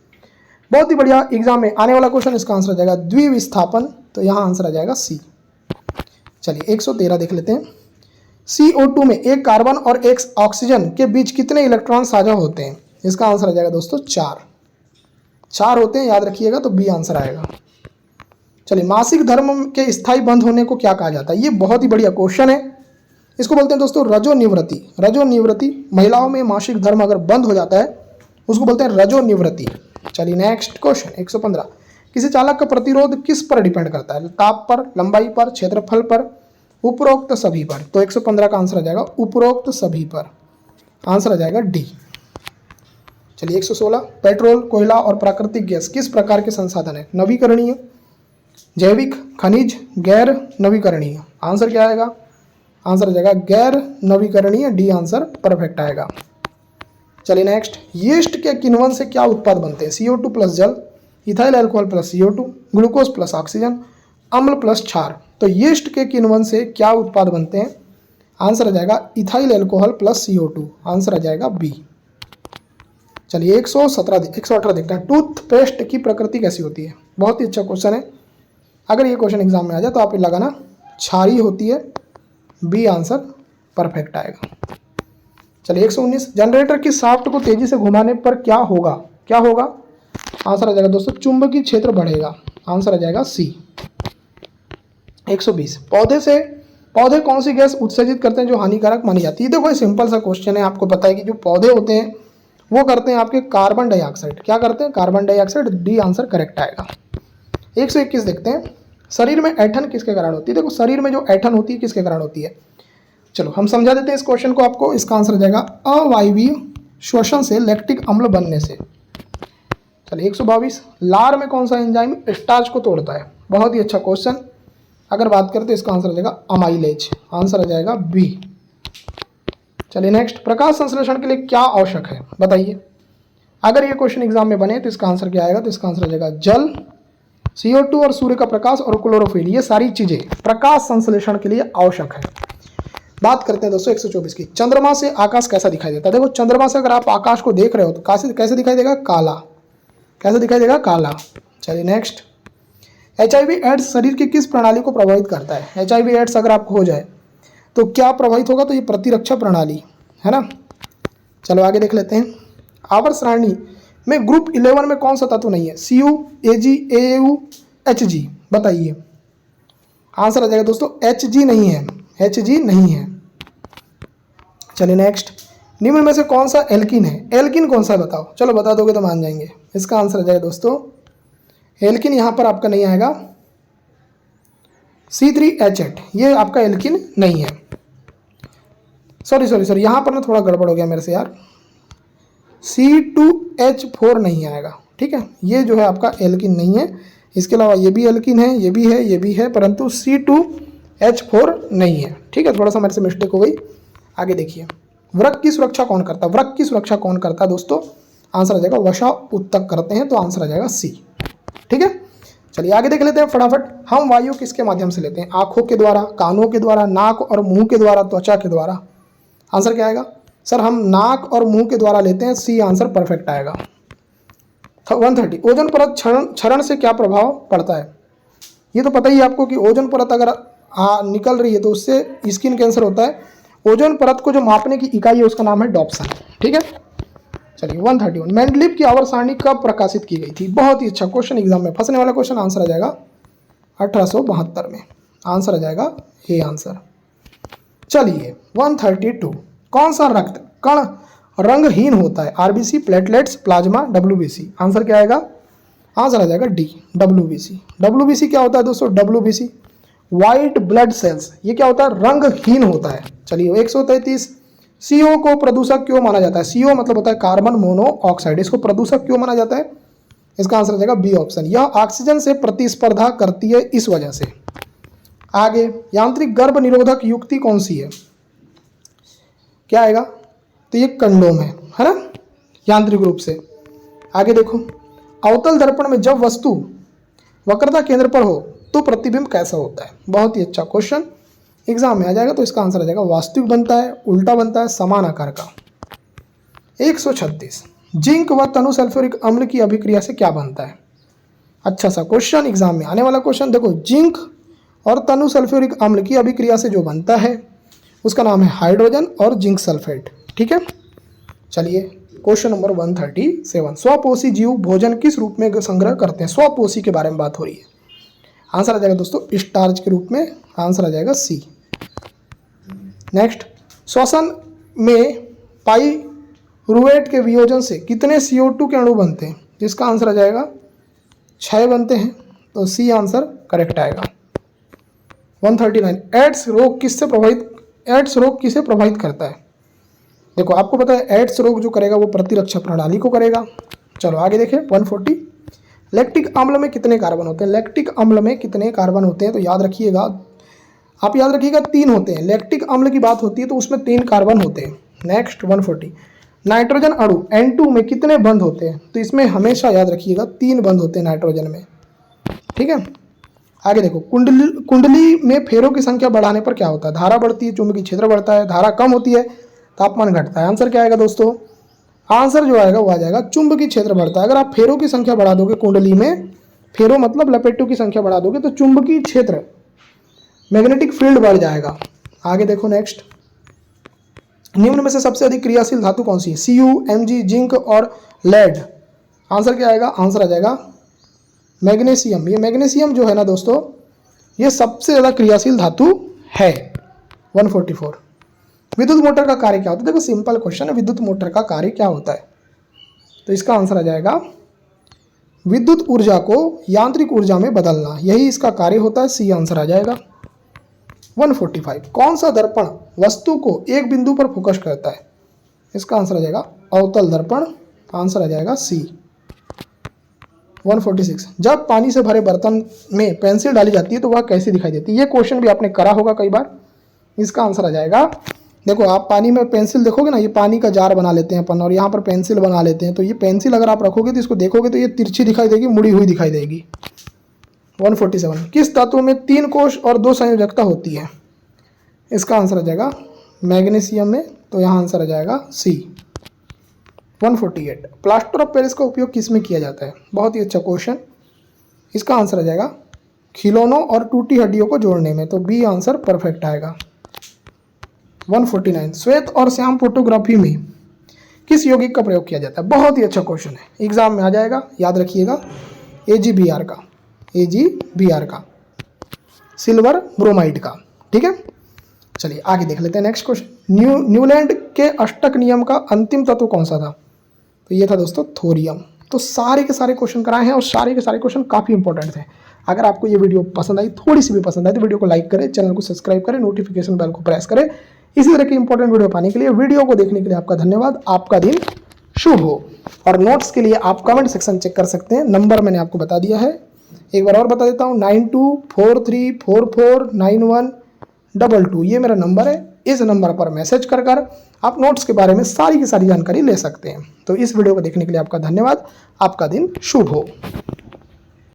बहुत ही बढ़िया, एग्जाम में आने वाला क्वेश्चन। इसका आंसर आ जाएगा द्विविस्थापन। तो यहाँ आंसर आ जाएगा सी। चलिए 113 देख लेते हैं, CO2 में एक कार्बन और एक ऑक्सीजन के बीच कितने इलेक्ट्रॉन साझा होते हैं? इसका आंसर आ जाएगा दोस्तों 4 होते हैं, याद रखिएगा। तो बी आंसर आएगा। चलिए, मासिक धर्म के स्थायी बंद होने को क्या कहा जाता है? ये बहुत ही बढ़िया क्वेश्चन है। इसको बोलते हैं दोस्तों रजोनिवृत्ति। रजोनिवृत्ति, महिलाओं में मासिक धर्म अगर बंद हो जाता है उसको बोलते हैं रजोनिवृत्ति। चलिए नेक्स्ट क्वेश्चन 115, किसी चालक का प्रतिरोध किस पर डिपेंड करता है? ताप पर, लंबाई पर, क्षेत्रफल पर, उपरोक्त सभी पर। तो 115 का आंसर आ जाएगा उपरोक्त सभी पर। आंसर आ जाएगा डी। चलिए 116, पेट्रोल, कोयला और प्राकृतिक गैस किस प्रकार के संसाधन है? नवीकरणीय, जैविक, खनिज, गैर नवीकरणीय। आंसर क्या आएगा? आंसर आ जाएगा गैर नवीकरणीय। डी आंसर परफेक्ट आएगा। चलिए नेक्स्ट, यीस्ट के किण्वन से क्या उत्पाद बनते हैं? CO2 प्लस जल, ethyl alcohol plus CO2, glucose plus oxygen, अम्ल प्लस क्षार। तो यीस्ट के किण्वन से क्या उत्पाद बनते हैं? आंसर आ जाएगा ethyl alcohol plus CO2। Answer आ जाएगा बी। चलिए 118 देखते हैं, टूथपेस्ट की प्रकृति कैसी होती है? बहुत ही अच्छा क्वेश्चन है। अगर ये क्वेश्चन एग्जाम में आ जाए तो आप लगाना क्षारी होती है। बी आंसर परफेक्ट आएगा। चलिए 119, जनरेटर की शाफ्ट को तेजी से घुमाने पर क्या होगा? क्या होगा? आंसर आ जाएगा दोस्तों चुंबकीय क्षेत्र बढ़ेगा। आंसर आ जाएगा सी। 120, पौधे कौन सी गैस उत्सर्जित करते हैं जो हानिकारक मानी जाती है? देखो ये सिंपल सा क्वेश्चन है। आपको पता है कि जो पौधे होते हैं वो करते हैं आपके कार्बन डाइऑक्साइड। क्या करते हैं? Carbon dioxide. D answer correct आएगा। 121 देखते हैं, शरीर में ऐंठन किसके कारण होती है? देखो शरीर में जो ऐंठन होती है किसके कारण होती है? चलो हम समझा देते हैं इस क्वेश्चन को आपको। इसका आंसर हो जाएगा अवायवीय श्वसन से, लैक्टिक अम्ल बनने से। चलिए 122, लार में कौन सा एंजाइम स्टार्च को तोड़ता है? बहुत ही अच्छा क्वेश्चन। अगर बात करते हैं इसका आंसर हो जाएगा अमाइलेज। आंसर आ जाएगा बी। चलिए नेक्स्ट, प्रकाश संश्लेषण के लिए क्या आवश्यक है? बताइए। अगर ये क्वेश्चन एग्जाम में बने तो इसका आंसर क्या आएगा? तो इसका आंसर हो जाएगा जल, CO2 और सूर्य का प्रकाश और क्लोरोफिल। ये सारी चीजें प्रकाश संश्लेषण के लिए आवश्यक है। बात करते हैं दोस्तों 124 की, चंद्रमा से आकाश कैसा दिखाई देता है? देखो चंद्रमा से अगर आप आकाश को देख रहे हो तो कैसे दिखाई देगा? काला। कैसे दिखाई देगा? काला। चलिए नेक्स्ट, HIV एड्स शरीर की किस प्रणाली को प्रभावित करता है? HIV एड्स अगर आपको हो जाए तो क्या प्रभावित होगा? तो ये प्रतिरक्षा प्रणाली है ना। चलो आगे देख लेते हैं। आवर्त सारणी में ग्रुप 11 में कौन सा तत्व नहीं है? Cu, Ag, Au, Hg, बताइए। आंसर आ जाएगा दोस्तों Hg नहीं है, Hg नहीं है। चलिए नेक्स्ट, निम्न में से कौन सा एल्किन है? एल्किन कौन सा है बताओ? चलो बता दोगे तो मान जाएंगे। इसका आंसर आ जाएगा दोस्तों एल्किन, यहाँ पर आपका नहीं आएगा C3H8, ये आपका एल्किन नहीं है। सॉरी यहाँ पर ना थोड़ा गड़बड़ हो गया मेरे से यार, C2H4 नहीं आएगा, ठीक है। ये जो है आपका एल्किन नहीं है। इसके अलावा ये भी एल्किन है, ये भी है, ये भी है, परंतु C2H4 नहीं है, ठीक है। थोड़ा सा मेरे से मिस्टेक हो गई। आगे देखिए, वृक्क की सुरक्षा कौन करता है? वृक्क की सुरक्षा कौन करता है दोस्तों? आंसर आ जाएगा वसा उत्तक करते हैं, तो आंसर आ जाएगा C, ठीक है। चलिए आगे देख लेते हैं फटाफट। हम वायु किसके माध्यम से लेते हैं? आंखों के द्वारा, कानों के द्वारा, नाक और मुंह के द्वारा, त्वचा के द्वारा। आंसर क्या आएगा? सर हम नाक और मुंह के द्वारा लेते हैं, C आंसर परफेक्ट आएगा। 130, ओजोन परत क्षरण से क्या प्रभाव पड़ता है? ये तो पता ही है आपको कि ओजोन परत अगर निकल रही है तो उससे स्किन कैंसर होता है। ओजोन परत को जो मापने की इकाई है उसका नाम है डॉप्सन, ठीक है। चलिए 131, मेंडलीव की आवर्त सारणी कब प्रकाशित की गई थी? बहुत ही अच्छा क्वेश्चन, एग्जाम में फंसने वाला क्वेश्चन। आंसर आ जाएगा 1872 में, आंसर आ जाएगा ए आंसर। चलिए 132, कौन सा रक्त कण रंगहीन होता है? RBC, platelets, plasma, WBC। Answer क्या आएगा? आंसर आ जाएगा D, WBC। WBC क्या होता है दोस्तों? WBC व्हाइट ब्लड सेल्स, ये क्या होता है? रंगहीन होता है। चलिए 133, CO को प्रदूषक क्यों माना जाता है? CO मतलब होता है कार्बन मोनोऑक्साइड, इसको प्रदूषक क्यों माना जाता है? इसका आंसर आ जाएगा B ऑप्शन। यह ऑक्सीजन से प्रतिस्पर्धा करती है इस वजह से। आगे, यांत्रिक गर्भ निरोधक युक्ति कौन सी है? क्या आएगा? तो ये कंडोम है ना, यांत्रिक रूप से। आगे देखो, अवतल दर्पण में जब वस्तु वक्रता केंद्र पर हो तो प्रतिबिंब कैसा होता है? बहुत ही अच्छा क्वेश्चन, एग्जाम में आ जाएगा। तो इसका आंसर आ जाएगा वास्तविक बनता है, उल्टा बनता है, समान आकार का। 136, जिंक व तनु सल्फ्यूरिक अम्ल की अभिक्रिया से क्या बनता है? अच्छा सा क्वेश्चन, एग्जाम में आने वाला क्वेश्चन। देखो, जिंक और तनु सल्फ्यूरिक अम्ल की अभिक्रिया से जो बनता है उसका नाम है हाइड्रोजन और जिंक सल्फेट, ठीक है। चलिए क्वेश्चन नंबर 137, स्वपोषी जीव भोजन किस रूप में संग्रह करते हैं? स्वपोषी के बारे में बात हो रही है। आंसर आ जाएगा दोस्तों स्टार्च के रूप में, आंसर आ जाएगा C। नेक्स्ट, श्वसन में पाइरूवेट के वियोजन से कितने CO2 के अणु बनते हैं? जिसका आंसर आ जाएगा 6 बनते हैं, तो C आंसर करेक्ट आएगा। 139, एड्स रोग किसे प्रभावित करता है? देखो आपको पता है एड्स रोग जो करेगा वो प्रतिरक्षा प्रणाली को करेगा। चलो आगे देखें 140, लैक्टिक अम्ल में कितने कार्बन होते हैं? लैक्टिक अम्ल में कितने कार्बन होते हैं? तो याद रखिएगा, आप याद रखिएगा 3 होते हैं। लैक्टिक अम्ल की बात होती है तो उसमें 3 कार्बन होते हैं। नेक्स्ट 140, नाइट्रोजन अणु N2 में कितने बंध होते हैं? तो इसमें हमेशा याद रखिएगा 3 बंध होते हैं नाइट्रोजन में, ठीक है। आगे देखो, कुंडली में फेरों की संख्या बढ़ाने पर क्या होता है? धारा बढ़ती है, चुंबकीय क्षेत्र बढ़ता है, धारा कम होती है, तापमान घटता है। आंसर क्या आएगा दोस्तों? आंसर जो आएगा वो आ जाएगा चुंबकीय क्षेत्र बढ़ता है। अगर आप फेरों की संख्या बढ़ा दोगे कुंडली में, फेरों मतलब लपेटों की संख्या बढ़ा दोगे तो चुंबकीय क्षेत्र, मैग्नेटिक फील्ड बढ़ जाएगा। आगे देखो नेक्स्ट, निम्न में से सबसे अधिक क्रियाशील धातु कौन सी है? Cu, Mg, जिंक और लेड। आंसर क्या आएगा? आंसर आ जाएगा मैग्नीशियम। ये मैग्नीशियम जो है ना दोस्तों, ये सबसे ज़्यादा क्रियाशील धातु है। 144, विद्युत मोटर का कार्य क्या होता है? देखो सिंपल क्वेश्चन है, विद्युत मोटर का कार्य क्या होता है? तो इसका आंसर आ जाएगा विद्युत ऊर्जा को यांत्रिक ऊर्जा में बदलना, यही इसका कार्य होता है। C आंसर आ जाएगा। 145, कौन सा दर्पण वस्तु को एक बिंदु पर फोकस करता है? इसका आंसर आ जाएगा अवतल दर्पण, आंसर आ जाएगा C। 146, जब पानी से भरे बर्तन में पेंसिल डाली जाती है तो वह कैसी दिखाई देती है? ये क्वेश्चन भी आपने करा होगा कई बार। इसका आंसर आ जाएगा, देखो आप पानी में पेंसिल देखोगे ना, ये पानी का जार बना लेते हैं अपन और यहाँ पर पेंसिल बना लेते हैं, तो ये पेंसिल अगर आप रखोगे तो इसको देखोगे तो ये तिरछी दिखाई देगी, मुड़ी हुई दिखाई देगी। 147, किस तत्व में 3 कोश और 2 संयोजकता होती है? इसका आंसर आ जाएगा मैग्नीशियम में, तो यहाँ आंसर आ जाएगा C। 148, प्लास्टर ऑफ पेरिस का उपयोग किस में किया जाता है? बहुत ही अच्छा क्वेश्चन, इसका आंसर आ जाएगा खिलौनों और टूटी हड्डियों को जोड़ने में, तो बी आंसर परफेक्ट आएगा। 149, श्वेत और श्याम फोटोग्राफी में किस यौगिक का प्रयोग किया जाता है? बहुत ही अच्छा क्वेश्चन है, एग्जाम में आ जाएगा, याद रखिएगा। AgBr का, AgBr का, सिल्वर ब्रोमाइड का, ठीक है। चलिए आगे देख लेते हैं नेक्स्ट क्वेश्चन। न्यूलैंड के अष्टक नियम का अंतिम तत्व कौन सा था? तो ये था दोस्तों थोरियम। तो सारे के सारे क्वेश्चन कराए हैं और सारे के सारे क्वेश्चन काफ़ी इंपॉर्टेंट थे। अगर आपको ये वीडियो पसंद आई, थोड़ी सी भी पसंद आई, तो वीडियो को लाइक करें, चैनल को सब्सक्राइब करें, नोटिफिकेशन बेल को प्रेस करें। इसी तरह की इंपॉर्टेंट वीडियो पाने के लिए, वीडियो को देखने के लिए आपका धन्यवाद। आपका दिन शुभ हो। और नोट्स के लिए आप कमेंट सेक्शन चेक कर सकते हैं, नंबर मैंने आपको बता दिया है, एक बार और बता देता हूँ, 9243449122, ये मेरा नंबर है। इस नंबर पर मैसेज कर आप नोट्स के बारे में सारी की सारी जानकारी ले सकते हैं। तो इस वीडियो को देखने के लिए आपका धन्यवाद। आपका दिन शुभ हो।